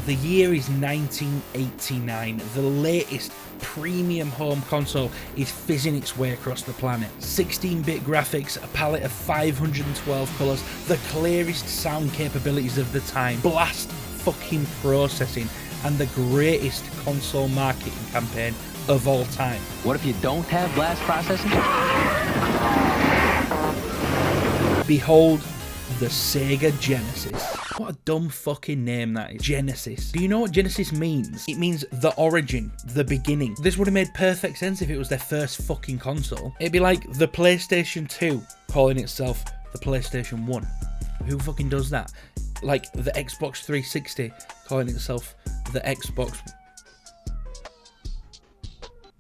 The year is 1989. The latest premium home console is fizzing its way across the planet. 16-bit graphics, a palette of 512 colours, the clearest sound capabilities of the time, blast fucking processing, and the greatest console marketing campaign of all time. What if you don't have blast processing? Behold the Sega Genesis. What a dumb fucking name that is. Genesis. Do you know what Genesis means? It means the origin, the beginning. This would have made perfect sense if it was their first fucking console. It'd be like the PlayStation 2 calling itself the PlayStation 1. Who fucking does that? Like the Xbox 360 calling itself the Xbox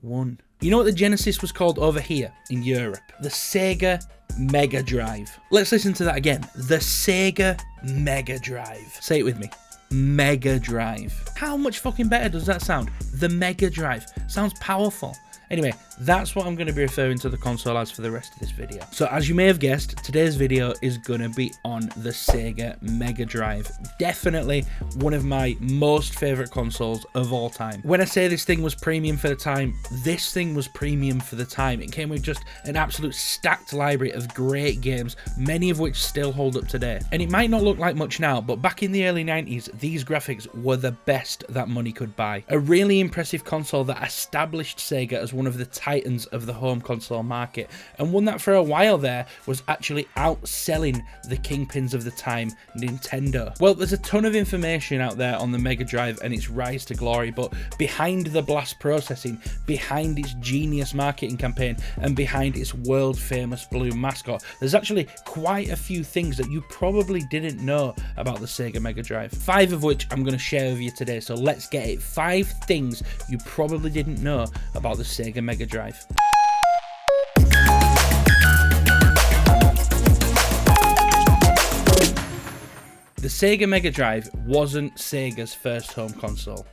One. You know what the Genesis was called over here in Europe? The Sega Mega Drive. Let's listen to that again. The Sega Mega Drive. Say it with me. Mega Drive. How much fucking better does that sound? The Mega Drive. Sounds powerful. Anyway, that's what I'm going to be referring to the console as for the rest of this video. So as you may have guessed, today's video is going to be on the Sega Mega Drive. Definitely one of my most favourite consoles of all time. When I say this thing was premium for the time, this thing was premium for the time. It came with just an absolute stacked library of great games, many of which still hold up today. And it might not look like much now, but back in the early 90s, these graphics were the best that money could buy. A really impressive console that established Sega as one of the titans of the home console market, and one that for a while there was actually outselling the kingpins of the time, Nintendo. Well, there's a ton of information out there on the Mega Drive and its rise to glory, but behind the blast processing, behind its genius marketing campaign, and behind its world famous blue mascot, there's actually quite a few things that you probably didn't know about the Sega Mega Drive. 5 of which I'm going to share with you today, so let's get it. 5 things you probably didn't know about the Sega Mega Drive. The Sega Mega Drive wasn't Sega's first home console,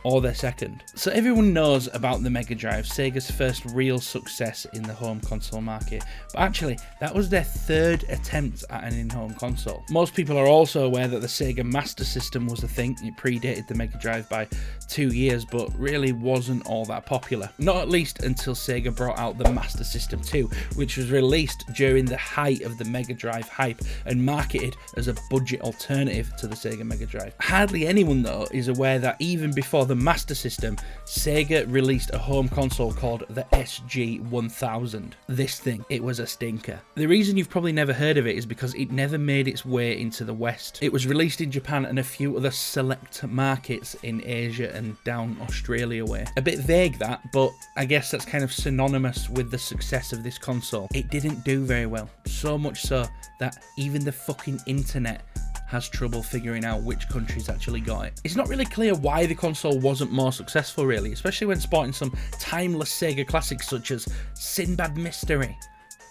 or their second. So everyone knows about the Mega Drive, Sega's first real success in the home console market, but actually that was their 3rd attempt at an in-home console. Most people are also aware that the Sega Master System was a thing. It predated the Mega Drive by 2 years, but really wasn't all that popular. Not at least until Sega brought out the Master System 2, which was released during the height of the Mega Drive hype and marketed as a budget alternative to the Sega Mega Drive. Hardly anyone though is aware that even before the Master System, Sega released a home console called the SG-1000. This thing, it was a stinker. The reason you've probably never heard of it is because it never made its way into the West. It was released in Japan and a few other select markets in Asia and down Australia way. A bit vague that, but I guess that's kind of synonymous with the success of this console. It didn't do very well, so much so that even the fucking internet has trouble figuring out which countries actually got it. It's not really clear why the console wasn't more successful really, especially when sporting some timeless Sega classics such as Sinbad Mystery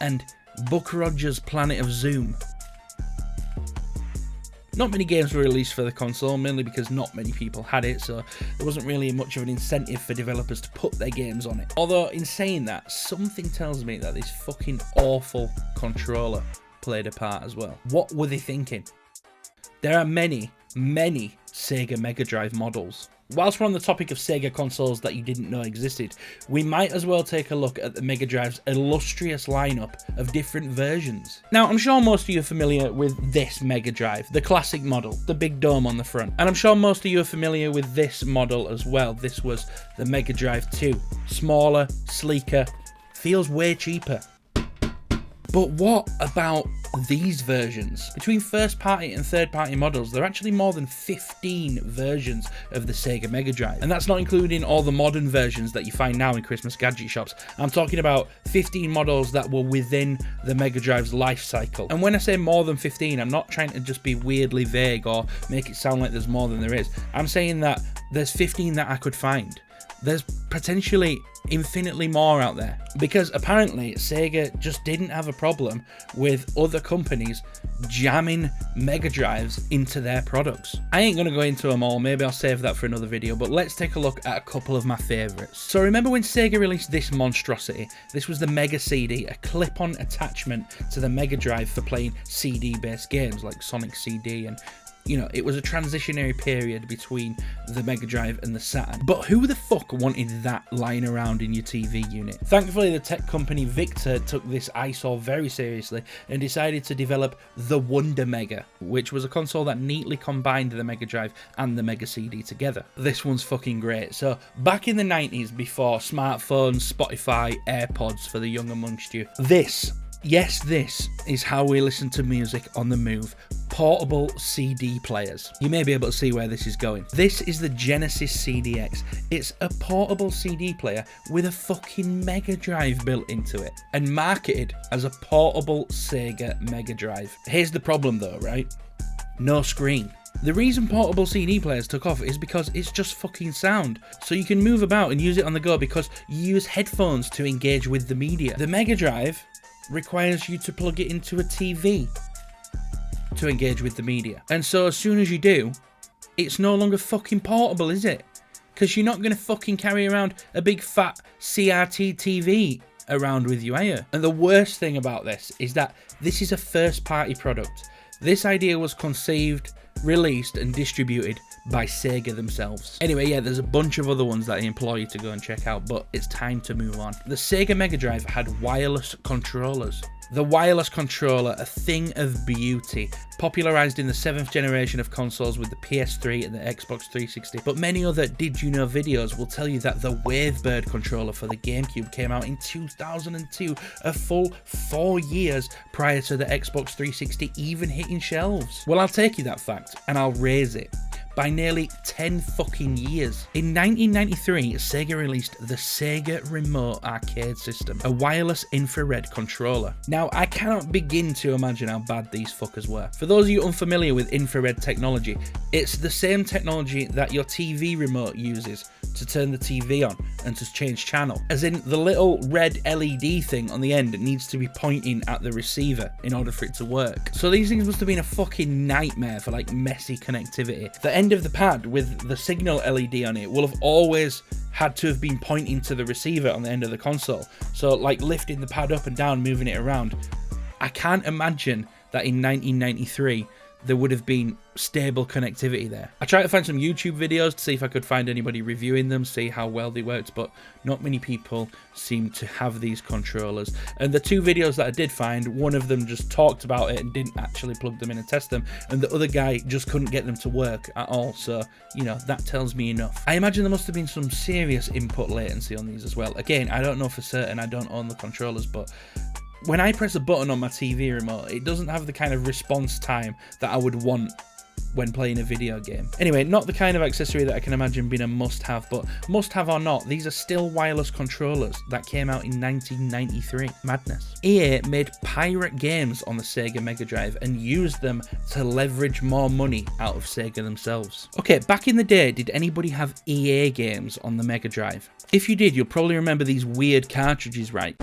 and Buck Rogers' Planet of Zoom. Not many games were released for the console, mainly because not many people had it, so there wasn't really much of an incentive for developers to put their games on it. Although, in saying that, something tells me that this fucking awful controller played a part as well. What were they thinking? There are many Sega Mega Drive models. Whilst we're on the topic of Sega consoles that you didn't know existed, we might as well take a look at the Mega Drive's illustrious lineup of different versions. Now, I'm sure most of you are familiar with this Mega Drive, the classic model, the big dome on the front. And I'm sure most of you are familiar with this model as well. This was the Mega Drive 2. Smaller, sleeker, feels way cheaper. But what about these versions? Between first party and third party models, there are actually more than 15 versions of the Sega Mega Drive. And that's not including all the modern versions that you find now in Christmas gadget shops. I'm talking about 15 models that were within the Mega Drive's life cycle. And when I say more than 15, I'm not trying to just be weirdly vague or make it sound like there's more than there is. I'm saying that there's 15 that I could find. There's potentially infinitely more out there, because apparently Sega just didn't have a problem with other companies jamming Mega Drives into their products. I ain't gonna go into them all, maybe I'll save that for another video, but let's take a look at a couple of my favourites. So remember when Sega released this monstrosity? This was the Mega CD, a clip-on attachment to the Mega Drive for playing CD-based games like Sonic CD and You know, it was a transitionary period between the Mega Drive and the Saturn. But who the fuck wanted that lying around in your TV unit? Thankfully, the tech company Victor took this eyesore very seriously and decided to develop the Wonder Mega, which was a console that neatly combined the Mega Drive and the Mega CD together. This one's fucking great. So, back in the 90s, before smartphones, Spotify, AirPods for the young amongst you, this is how we listen to music on the move. Portable CD players. You may be able to see where this is going. This is the Genesis CDX. It's a portable CD player with a fucking Mega Drive built into it and marketed as a portable Sega Mega Drive. Here's the problem though, right? No screen. The reason portable CD players took off is because it's just fucking sound. So you can move about and use it on the go because you use headphones to engage with the media. The Mega Drive requires you to plug it into a TV to engage with the media. And so as soon as you do, it's no longer fucking portable, is it? Because you're not going to fucking carry around a big fat CRT TV around with you, are you? And the worst thing about this is that this is a first party product. This idea was conceived, released and distributed by Sega themselves. Anyway, yeah, there's a bunch of other ones that I implore you to go and check out, but it's time to move on. The Sega Mega Drive had wireless controllers. The wireless controller, a thing of beauty, popularised in the 7th generation of consoles with the PS3 and the Xbox 360, but many other Did You Know videos will tell you that the Wavebird controller for the GameCube came out in 2002, a full 4 years prior to the Xbox 360 even hitting shelves. Well, I'll take you that fact, and I'll raise it by nearly 10 fucking years. In 1993, Sega released the Sega Remote Arcade System, a wireless infrared controller. Now, I cannot begin to imagine how bad these fuckers were. For those of you unfamiliar with infrared technology, it's the same technology that your TV remote uses to turn the TV on and to change channel. As in, the little red LED thing on the end needs to be pointing at the receiver in order for it to work. So these things must have been a fucking nightmare for like messy connectivity. The end of the pad with the signal LED on it will have always had to have been pointing to the receiver on the end of the console. So like lifting the pad up and down, moving it around. I can't imagine that in 1993 there would have been stable connectivity there. I tried to find some YouTube videos to see if I could find anybody reviewing them, see how well they worked, but not many people seem to have these controllers. And the two videos that I did find, one of them just talked about it and didn't actually plug them in and test them, and the other guy just couldn't get them to work at all. So, you know, that tells me enough. I imagine there must have been some serious input latency on these as well. Again, I don't know for certain, I don't own the controllers, but when I press a button on my TV remote, it doesn't have the kind of response time that I would want when playing a video game. Anyway, not the kind of accessory that I can imagine being a must-have, but must-have or not, these are still wireless controllers that came out in 1993. Madness. EA made pirate games on the Sega Mega Drive and used them to leverage more money out of Sega themselves. Okay, back in the day, did anybody have EA games on the Mega Drive? If you did, you'll probably remember these weird cartridges, right?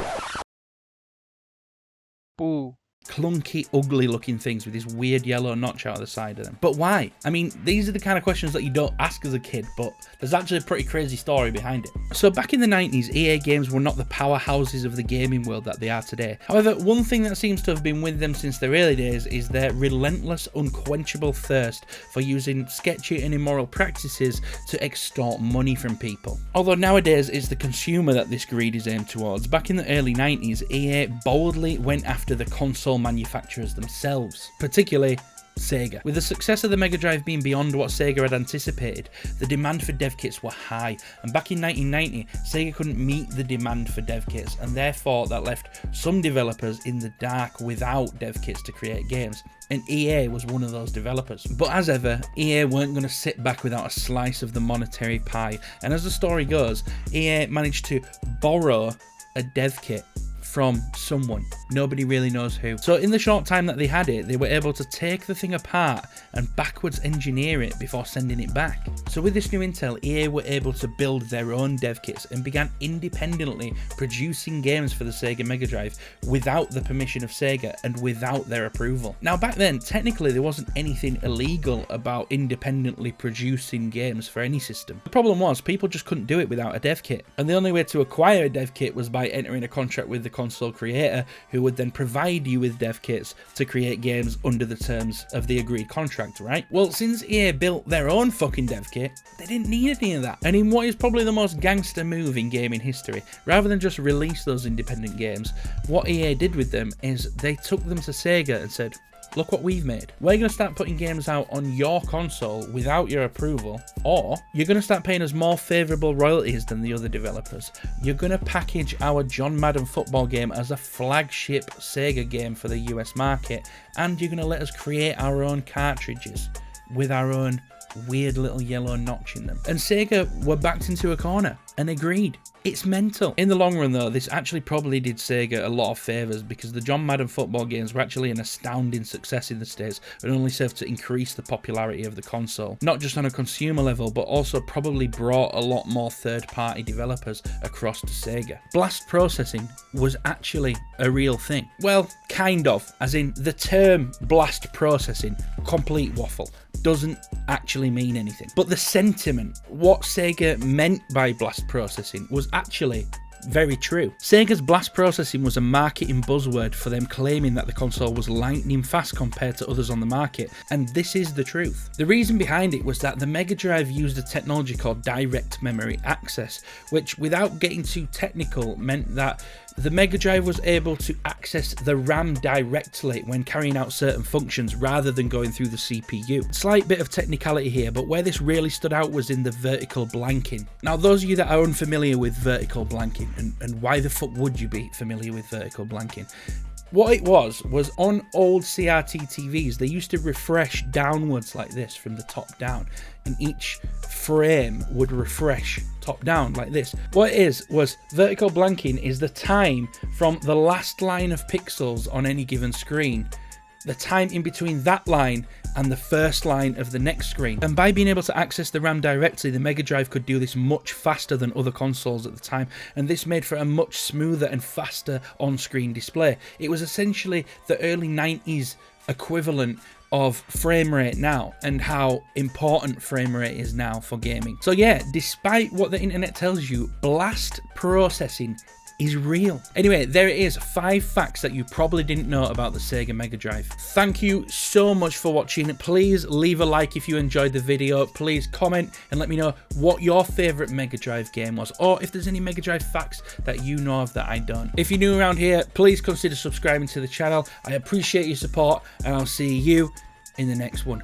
Ooh. Clunky, ugly looking things with this weird yellow notch out of the side of them. But why? I mean, these are the kind of questions that you don't ask as a kid, but there's actually a pretty crazy story behind it. So back in the 90s, EA games were not the powerhouses of the gaming world that they are today. However, one thing that seems to have been with them since their early days is their relentless, unquenchable thirst for using sketchy and immoral practices to extort money from people. Although nowadays it's the consumer that this greed is aimed towards, back in the early 90s, EA boldly went after the console manufacturers themselves, particularly Sega. With the success of the Mega Drive being beyond what Sega had anticipated, the demand for dev kits were high, and back in 1990, Sega couldn't meet the demand for dev kits, and therefore that left some developers in the dark without dev kits to create games. And EA was one of those developers. But as ever, EA weren't going to sit back without a slice of the monetary pie, and as the story goes, EA managed to borrow a dev kit from someone. Nobody really knows who. So in the short time that they had it, they were able to take the thing apart and backwards engineer it before sending it back. So with this new intel, EA were able to build their own dev kits and began independently producing games for the Sega Mega Drive without the permission of Sega and without their approval. Now back then, technically there wasn't anything illegal about independently producing games for any system. The problem was people just couldn't do it without a dev kit, and the only way to acquire a dev kit was by entering a contract with the console creator who would then provide you with dev kits to create games under the terms of the agreed contract, right? Well, since EA built their own fucking dev kit, they didn't need any of that. And in what is probably the most gangster move in gaming history, rather than just release those independent games, what EA did with them is they took them to Sega and said, look what we've made. We're going to start putting games out on your console without your approval, or you're going to start paying us more favourable royalties than the other developers. You're going to package our John Madden football game as a flagship Sega game for the US market, and you're going to let us create our own cartridges with our own weird little yellow notch in them. And Sega were backed into a corner and agreed. It's mental. In the long run though, this actually probably did Sega a lot of favours, because the John Madden football games were actually an astounding success in the States and only served to increase the popularity of the console. Not just on a consumer level, but also probably brought a lot more third-party developers across to Sega. Blast processing was actually a real thing. Well, kind of, as in the term blast processing, complete waffle, doesn't actually mean anything. But the sentiment, what Sega meant by blast processing, was actually very true. Sega's blast processing was a marketing buzzword for them claiming that the console was lightning fast compared to others on the market, and this is the truth. The reason behind it was that the Mega Drive used a technology called direct memory access, which, without getting too technical, meant that the Mega Drive was able to access the RAM directly when carrying out certain functions rather than going through the CPU. Slight bit of technicality here, but where this really stood out was in the vertical blanking. Now, those of you that are unfamiliar with vertical blanking, and why the fuck would you be familiar with vertical blanking? What it was on old CRT TVs, they used to refresh downwards like this from the top down, and each frame would refresh top down like this. What it was vertical blanking is the time from the last line of pixels on any given screen, the time in between that line and the first line of the next screen. And by being able to access the RAM directly, the Mega Drive could do this much faster than other consoles at the time, and this made for a much smoother and faster on-screen display. It was essentially the early 90s equivalent of frame rate now, and how important frame rate is now for gaming. So yeah, despite what the internet tells you, blast processing is real. Anyway, there it is, 5 facts that you probably didn't know about the Sega Mega Drive. Thank you so much for watching. Please leave a like if you enjoyed the video. Please comment and let me know what your favourite Mega Drive game was, or if there's any Mega Drive facts that you know of that I don't. If you're new around here, please consider subscribing to the channel. I appreciate your support, and I'll see you in the next one.